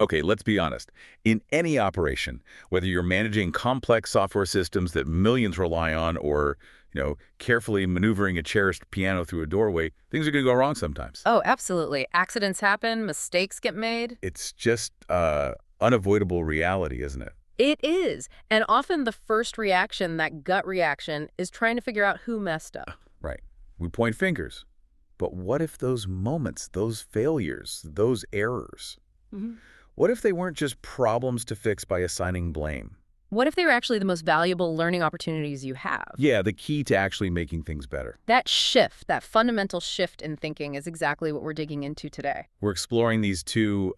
Okay, let's be honest. In any operation, whether you're managing complex software systems that millions rely on or, carefully maneuvering a cherished piano through a doorway, things are going to go wrong sometimes. Oh, absolutely. Accidents happen, mistakes get made. It's just unavoidable reality, isn't it? It is. And often the first reaction, that gut reaction, is trying to figure out who messed up. Right. We point fingers. But what if those moments, those failures, those errors, Mhm. what if they weren't just problems to fix by assigning blame? What if they were actually the most valuable learning opportunities you have? Yeah, the key to actually making things better. That shift, that fundamental shift in thinking is exactly what we're digging into today. We're exploring these two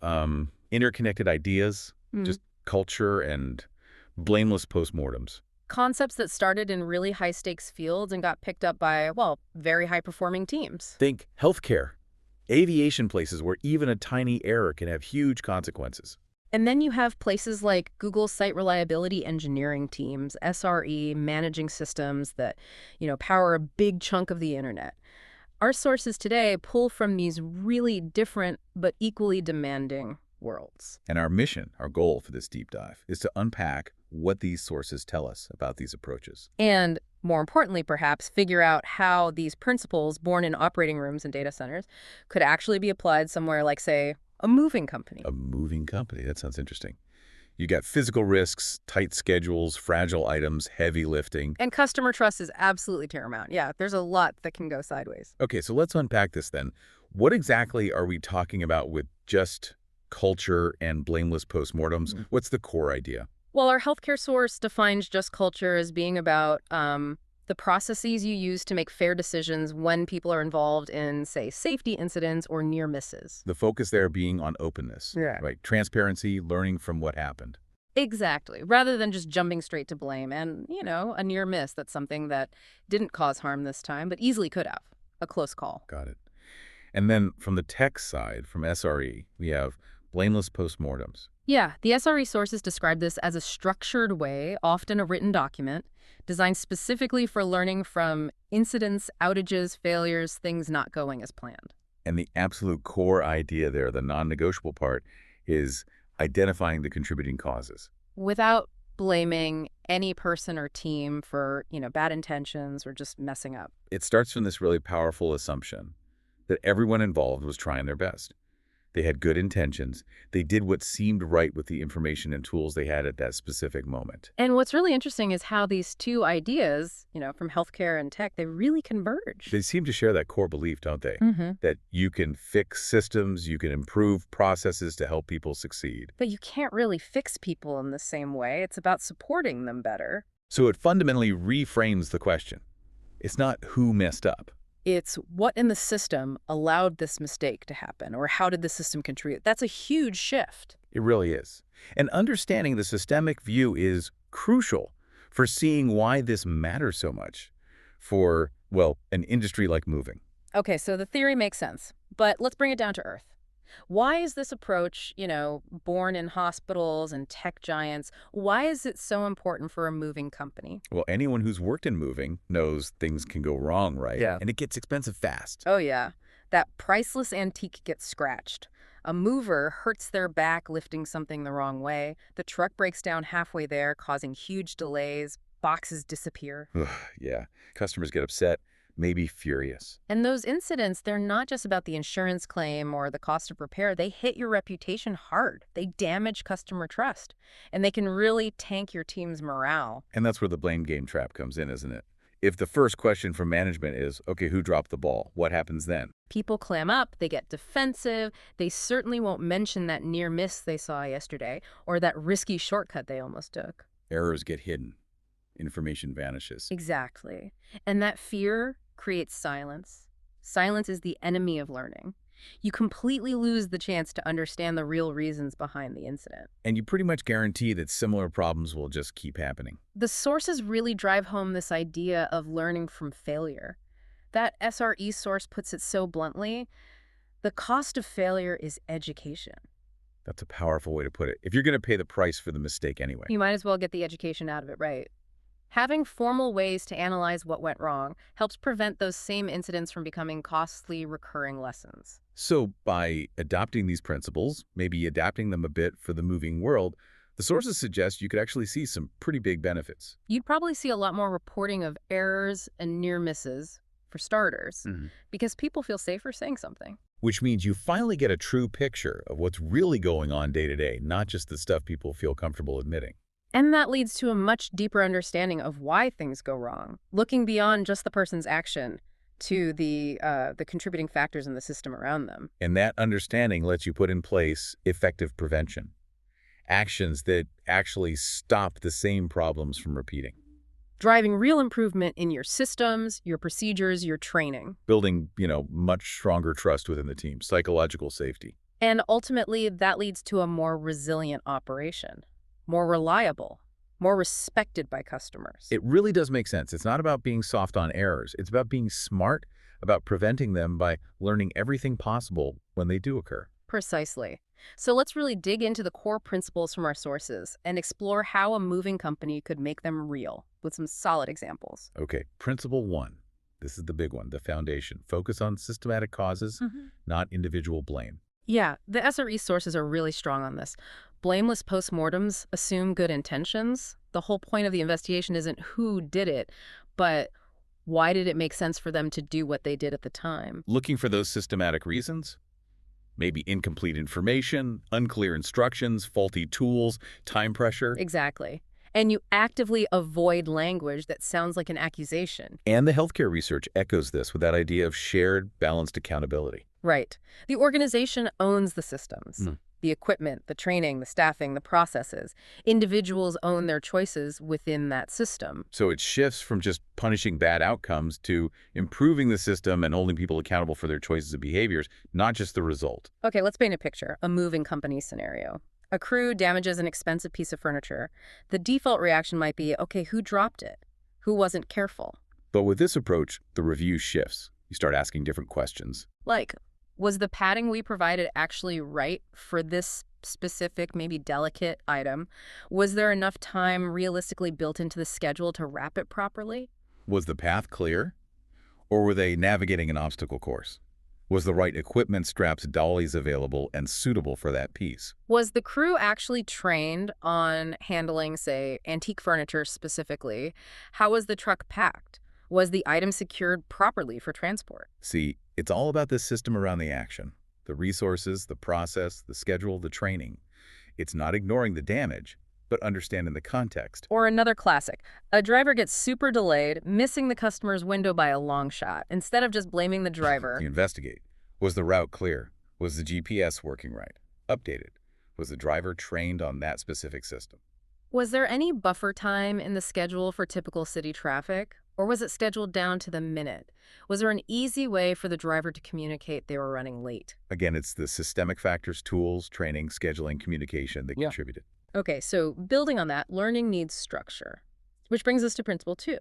interconnected ideas, Mm. just culture and blameless postmortems. Concepts that started in really high-stakes fields and got picked up by, well, very high-performing teams. Think healthcare, aviation places where even a tiny error can have huge consequences. And then you have places like Google's site reliability engineering teams, SRE, managing systems that, power a big chunk of the internet. Our sources today pull from these really different but equally demanding worlds. And our mission, our goal for this deep dive, is to unpack what these sources tell us about these approaches. And more importantly, perhaps, figure out how these principles born in operating rooms and data centers could actually be applied somewhere like, say, a moving company. A moving company, that sounds interesting. You got physical risks, tight schedules, fragile items, heavy lifting. And customer trust is absolutely paramount. Yeah, there's a lot that can go sideways. Okay, so let's unpack this then. What exactly are we talking about with just culture and blameless postmortems? What's the core idea? Well, our healthcare source defines just culture as being about the processes you use to make fair decisions when people are involved in, say, safety incidents or near misses. The focus there being on openness, Yeah. right? Transparency, learning from what happened. Exactly, rather than just jumping straight to blame. And, a near miss, that's something that didn't cause harm this time, but easily could have. A close call. Got it. And then from the tech side, from SRE, we have blameless postmortems. Yeah, the SRE sources describe this as a structured way, often a written document, designed specifically for learning from incidents, outages, failures, things not going as planned. And the absolute core idea there, the non-negotiable part, is identifying the contributing causes. Without blaming any person or team for, bad intentions or just messing up. It starts from this really powerful assumption that everyone involved was trying their best. They had good intentions. They did what seemed right with the information and tools they had at that specific moment. And what's really interesting is how these two ideas, from healthcare and tech, they really converge. They seem to share that core belief, don't they? Mm-hmm. That you can fix systems, you can improve processes to help people succeed. But you can't really fix people in the same way. It's about supporting them better. So it fundamentally reframes the question. It's not who messed up. It's what in the system allowed this mistake to happen, or how did the system contribute? That's a huge shift. It really is. And understanding the systemic view is crucial for seeing why this matters so much for, well, an industry like moving. Okay, so the theory makes sense, but let's bring it down to earth. Why is this approach, born in hospitals and tech giants, why is it so important for a moving company? Well, anyone who's worked in moving knows things can go wrong, right? Yeah. And it gets expensive fast. Oh, yeah. That priceless antique gets scratched. A mover hurts their back lifting something the wrong way. The truck breaks down halfway there, causing huge delays. Boxes disappear. Yeah. Customers get upset, maybe furious. And those incidents, they're not just about the insurance claim or the cost of repair. They hit your reputation hard. They damage customer trust. And they can really tank your team's morale. And that's where the blame game trap comes in, isn't it? If the first question from management is, okay, who dropped the ball? What happens then? People clam up, they get defensive, they certainly won't mention that near miss they saw yesterday or that risky shortcut they almost took. Errors get hidden. Information vanishes. Exactly. And that fear creates silence. Silence is the enemy of learning. You completely lose the chance to understand the real reasons behind the incident. And you pretty much guarantee that similar problems will just keep happening. The sources really drive home this idea of learning from failure. That SRE source puts it so bluntly, the cost of failure is education. That's a powerful way to put it. If you're going to pay the price for the mistake anyway. You might as well get the education out of it, right? Having formal ways to analyze what went wrong helps prevent those same incidents from becoming costly, recurring lessons. So by adopting these principles, maybe adapting them a bit for the moving world, the sources suggest you could actually see some pretty big benefits. You'd probably see a lot more reporting of errors and near misses, for starters, because people feel safer saying something. Which means you finally get a true picture of what's really going on day to day, not just the stuff people feel comfortable admitting. And that leads to a much deeper understanding of why things go wrong, looking beyond just the person's action to the contributing factors in the system around them. And that understanding lets you put in place effective prevention, actions that actually stop the same problems from repeating, Driving real improvement in your systems, your procedures, your training. building, much stronger trust within the team, psychological safety. And ultimately, that leads to a more resilient operation, more reliable, more respected by customers. It really does make sense. It's not about being soft on errors. It's about being smart about preventing them by learning everything possible when they do occur. Precisely. So let's really dig into the core principles from our sources and explore how a moving company could make them real with some solid examples. Okay, principle one. This is the big one, the foundation. Focus on systematic causes, not individual blame. Yeah, the SRE sources are really strong on this. Blameless post-mortems assume good intentions. The whole point of the investigation isn't who did it, but why did it make sense for them to do what they did at the time? Looking for those systematic reasons? Maybe incomplete information, unclear instructions, faulty tools, time pressure. Exactly. And you actively avoid language that sounds like an accusation. And the healthcare research echoes this with that idea of shared, balanced accountability. Right. The organization owns the systems. The equipment, the training, the staffing, the processes. Individuals own their choices within that system. So it shifts from just punishing bad outcomes to improving the system and holding people accountable for their choices and behaviors, not just the result. Okay, let's paint a picture, a moving company scenario. A crew damages an expensive piece of furniture. The default reaction might be, okay, who dropped it? Who wasn't careful? But with this approach, the review shifts. You start asking different questions. Like, was the padding we provided actually right for this specific, maybe delicate item? Was there enough time realistically built into the schedule to wrap it properly? Was the path clear? Or were they navigating an obstacle course? Was the right equipment, straps, dollies available and suitable for that piece? Was the crew actually trained on handling, say, antique furniture specifically? How was the truck packed? Was the item secured properly for transport? See, it's all about the system around the action. The resources, the process, the schedule, the training. It's not ignoring the damage, but understanding the context. Or another classic, a driver gets super delayed, missing the customer's window by a long shot. Instead of just blaming the driver, You investigate. Was the route clear? Was the GPS working right? Updated. Was the driver trained on that specific system? was there any buffer time in the schedule for typical city traffic? Or was it scheduled down to the minute? Was there an easy way for the driver to communicate they were running late? Again, it's the systemic factors, tools, training, scheduling, communication that contributed. Okay, so building on that, learning needs structure. Which brings us to principle 2.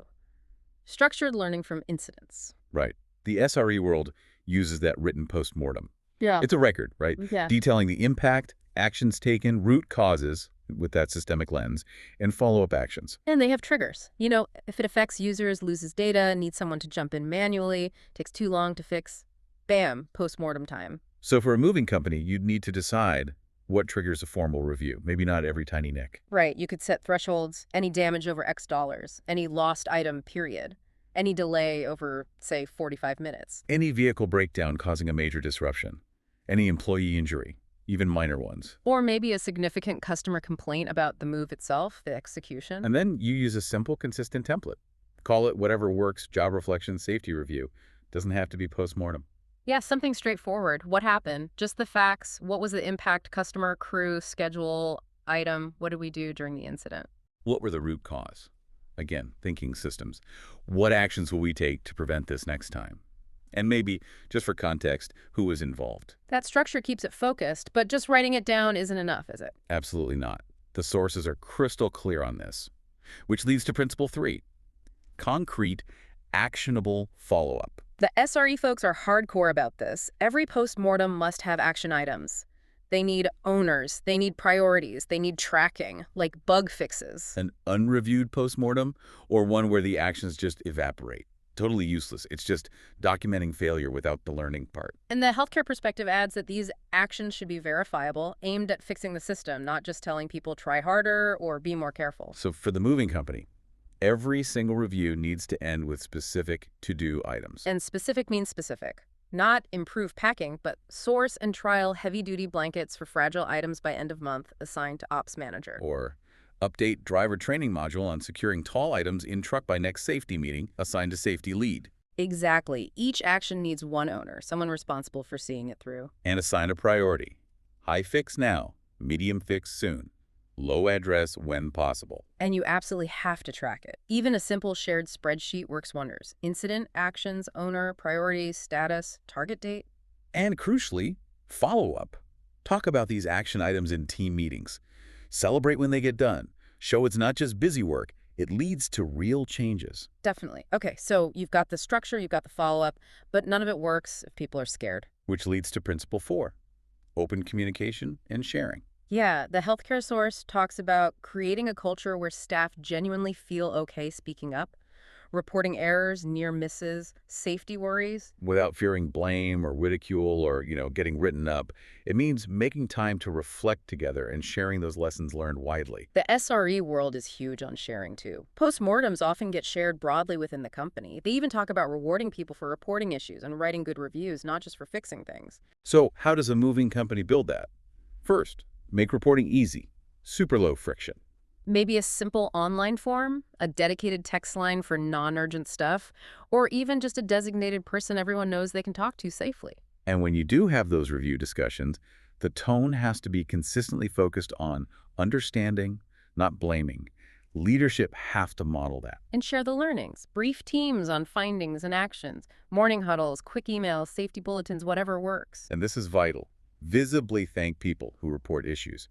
Structured learning from incidents. Right. The SRE world uses that written post-mortem. Yeah. It's a record, right? Yeah. Detailing the impact, actions taken, root causes with that systemic lens, and follow-up actions. And they have triggers. You know, if it affects users, loses data, needs someone to jump in manually, takes too long to fix, bam, post-mortem time. So for a moving company, you'd need to decide what triggers a formal review. Maybe not every tiny nick. Right, you could set thresholds, any damage over X dollars, any lost item, period. Any delay over, say, 45 minutes. Any vehicle breakdown causing a major disruption. Any employee injury, even minor ones. Or maybe a significant customer complaint about the move itself, the execution. And then you use a simple, consistent template. Call it whatever works, job reflection, safety review. Doesn't have to be post-mortem. Yeah, something straightforward. What happened? Just the facts. What was the impact? Customer, crew, schedule, item. What did we do during the incident? What were the root cause? Again, thinking systems. What actions will we take to prevent this next time? And maybe, just for context, who was involved? That structure keeps it focused, but just writing it down isn't enough, is it? Absolutely not. The sources are crystal clear on this. Which leads to principle 3. Concrete, actionable follow-up. The SRE folks are hardcore about this. Every post-mortem must have action items. They need owners. They need priorities. They need tracking, like bug fixes. An unreviewed postmortem, or one where the actions just evaporate. Totally useless. It's just documenting failure without the learning part. And the healthcare perspective adds that these actions should be verifiable, aimed at fixing the system, not just telling people try harder or be more careful. So for the moving company, every single review needs to end with specific to-do items. And specific means specific. Not improve packing, but source and trial heavy-duty blankets for fragile items by end of month assigned to ops manager. Or update driver training module on securing tall items in truck by next safety meeting, assigned to safety lead. Exactly. Each action needs one owner, someone responsible for seeing it through. And assign a priority. High fix now, medium fix soon, low address when possible. And you absolutely have to track it. Even a simple shared spreadsheet works wonders. Incident, actions, owner, priorities, status, target date. And crucially, follow-up. Talk about these action items in team meetings. Celebrate when they get done. Show it's not just busy work. It leads to real changes. Definitely. Okay, so you've got the structure, you've got the follow-up, but none of it works if people are scared. Which leads to principle 4, open communication and sharing. Yeah, the healthcare source talks about creating a culture where staff genuinely feel okay speaking up, reporting errors, near misses, safety worries. Without fearing blame or ridicule or, getting written up. It means making time to reflect together and sharing those lessons learned widely. The SRE world is huge on sharing, too. Postmortems often get shared broadly within the company. They even talk about rewarding people for reporting issues and writing good reviews, not just for fixing things. So how does a moving company build that? First, make reporting easy, super low friction. Maybe a simple online form, a dedicated text line for non-urgent stuff, or even just a designated person everyone knows they can talk to safely. And when you do have those review discussions, the tone has to be consistently focused on understanding, not blaming. Leadership have to model that. And share the learnings. Brief teams on findings and actions. Morning huddles, quick emails, safety bulletins, whatever works. And this is vital. Visibly thank people who report issues,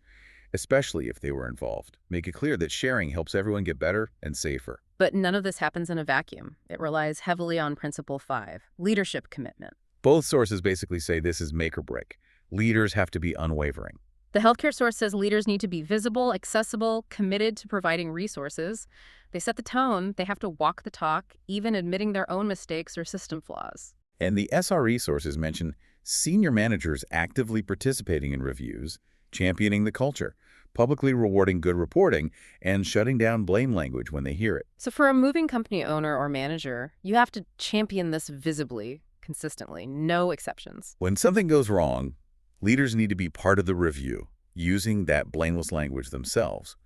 especially if they were involved. Make it clear that sharing helps everyone get better and safer. But none of this happens in a vacuum. It relies heavily on Principle 5, leadership commitment. Both sources basically say this is make or break. Leaders have to be unwavering. The healthcare source says leaders need to be visible, accessible, committed to providing resources. They set the tone. They have to walk the talk, even admitting their own mistakes or system flaws. And the SRE sources mention senior managers actively participating in reviews, championing the culture, publicly rewarding good reporting, and shutting down blame language when they hear it. So for a moving company owner or manager, you have to champion this visibly, consistently, no exceptions. When something goes wrong, leaders need to be part of the review, using that blameless language themselves,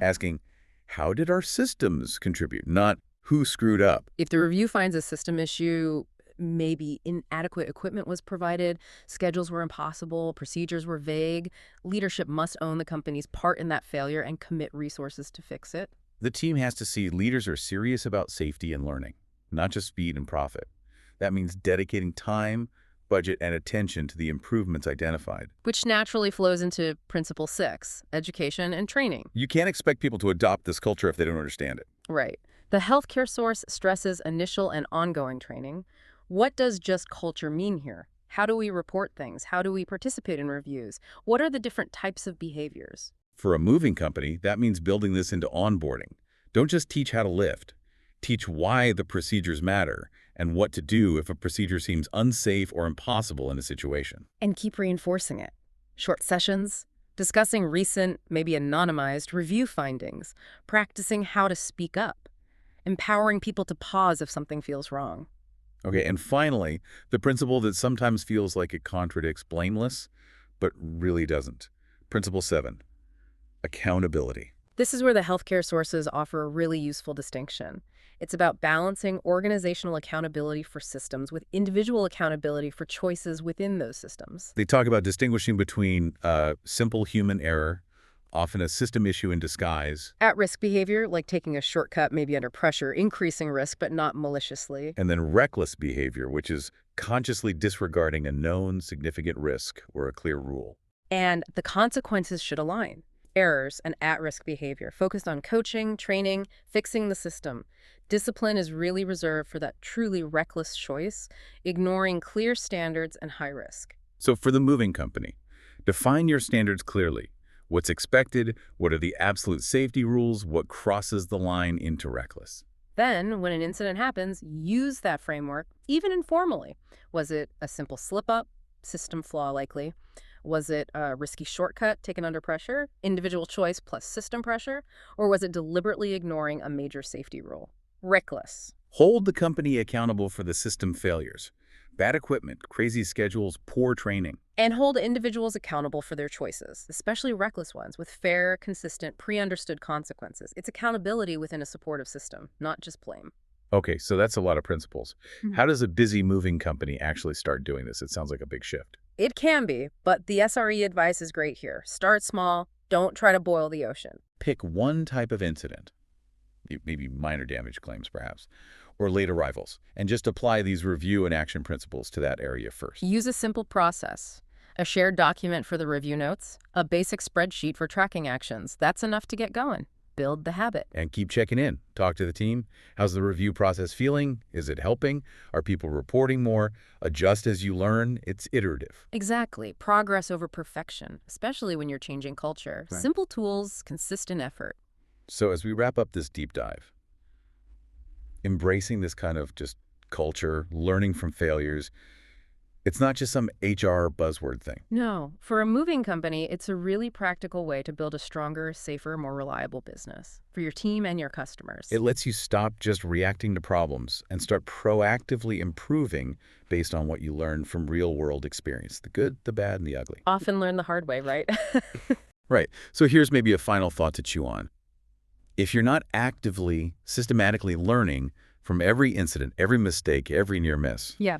asking, how did our systems contribute, not who screwed up? If the review finds a system issue, maybe inadequate equipment was provided, schedules were impossible, procedures were vague, leadership must own the company's part in that failure and commit resources to fix it. The team has to see leaders are serious about safety and learning, not just speed and profit. That means dedicating time, budget, and attention to the improvements identified. Which naturally flows into Principle 6, education and training. You can't expect people to adopt this culture if they don't understand it. Right. The healthcare source stresses initial and ongoing training. What does just culture mean here? How do we report things? How do we participate in reviews? What are the different types of behaviors? For a moving company, that means building this into onboarding. Don't just teach how to lift. Teach why the procedures matter and what to do if a procedure seems unsafe or impossible in a situation. And keep reinforcing it. Short sessions, discussing recent, maybe anonymized review findings, practicing how to speak up, empowering people to pause if something feels wrong. Okay, and finally, the principle that sometimes feels like it contradicts blameless, but really doesn't. Principle 7, accountability. This is where the healthcare sources offer a really useful distinction. It's about balancing organizational accountability for systems with individual accountability for choices within those systems. They talk about distinguishing between simple human error, often a system issue in disguise. At-risk behavior, like taking a shortcut maybe under pressure, increasing risk but not maliciously. And then reckless behavior, which is consciously disregarding a known significant risk or a clear rule. And the consequences should align. Errors and at-risk behavior focused on coaching, training, fixing the system. Discipline is really reserved for that truly reckless choice, ignoring clear standards and high risk. So for the moving company, Define your standards clearly. What's expected, what are the absolute safety rules, what crosses the line into reckless. Then, when an incident happens, use that framework, even informally. Was it a simple slip-up? System flaw likely. Was it a risky shortcut taken under pressure? Individual choice plus system pressure? Or was it deliberately ignoring a major safety rule? Reckless. Hold the company accountable for the system failures. Bad equipment, crazy schedules, poor training. And hold individuals accountable for their choices, especially reckless ones, with fair, consistent, pre-understood consequences. It's accountability within a supportive system, not just blame. Okay, so that's a lot of principles. Mhm. How does a busy moving company actually start doing this? It sounds like a big shift. It can be, but the SRE advice is great here. Start small. Don't try to boil the ocean. Pick one type of incident, maybe minor damage claims perhaps, or late arrivals, and just apply these review and action principles to that area first. Use a simple process. A shared document for the review notes, a basic spreadsheet for tracking actions. That's enough to get going. Build the habit. And keep checking in. Talk to the team. How's the review process feeling? Is it helping? Are people reporting more? Adjust as you learn. It's iterative. Exactly. Progress over perfection, especially when you're changing culture. Right. Simple tools, consistent effort. So as we wrap up this deep dive, embracing this kind of just culture, learning from failures, it's not just some HR buzzword thing. No, for a moving company, it's a really practical way to build a stronger, safer, more reliable business for your team and your customers. It lets you stop just reacting to problems and start proactively improving based on what you learn from real-world experience, the good, the bad, and the ugly. Often learn the hard way, right? Right. So here's maybe a final thought to chew on. If you're not actively, systematically learning from every incident, every mistake, every near miss, Yeah.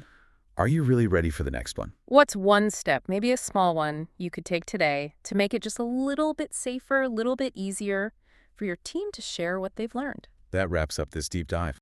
are you really ready for the next one? What's one step, maybe a small one, you could take today to make it just a little bit safer, a little bit easier for your team to share what they've learned? That wraps up this deep dive.